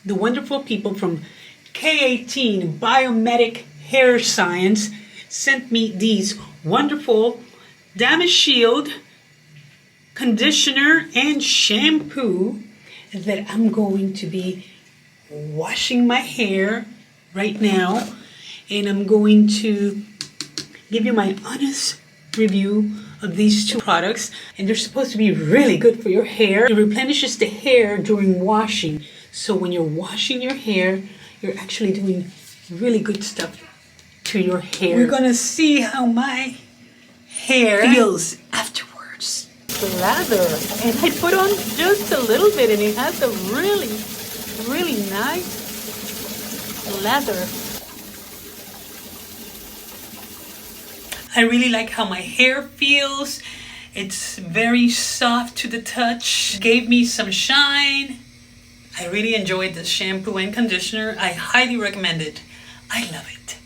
the wonderful people from K18 Biomedic Hair Science sent me these wonderful Damage Shield conditioner and shampoo that I'm going to be washing my hair right now, and I'm going to give you my honest review of these two products. And they're supposed to be really good for your hair. It replenishes the hair during washing, so when you're washing your hair, you're actually doing really good stuff to your hair. We're gonna see how my hair feels afterwards. Lather, and I put on just a little bit, and it has a really nice lather. I really like how my hair feels. It's very soft to the touch. Gave me some shine. I really enjoyed the shampoo and conditioner. I highly recommend it. I love it.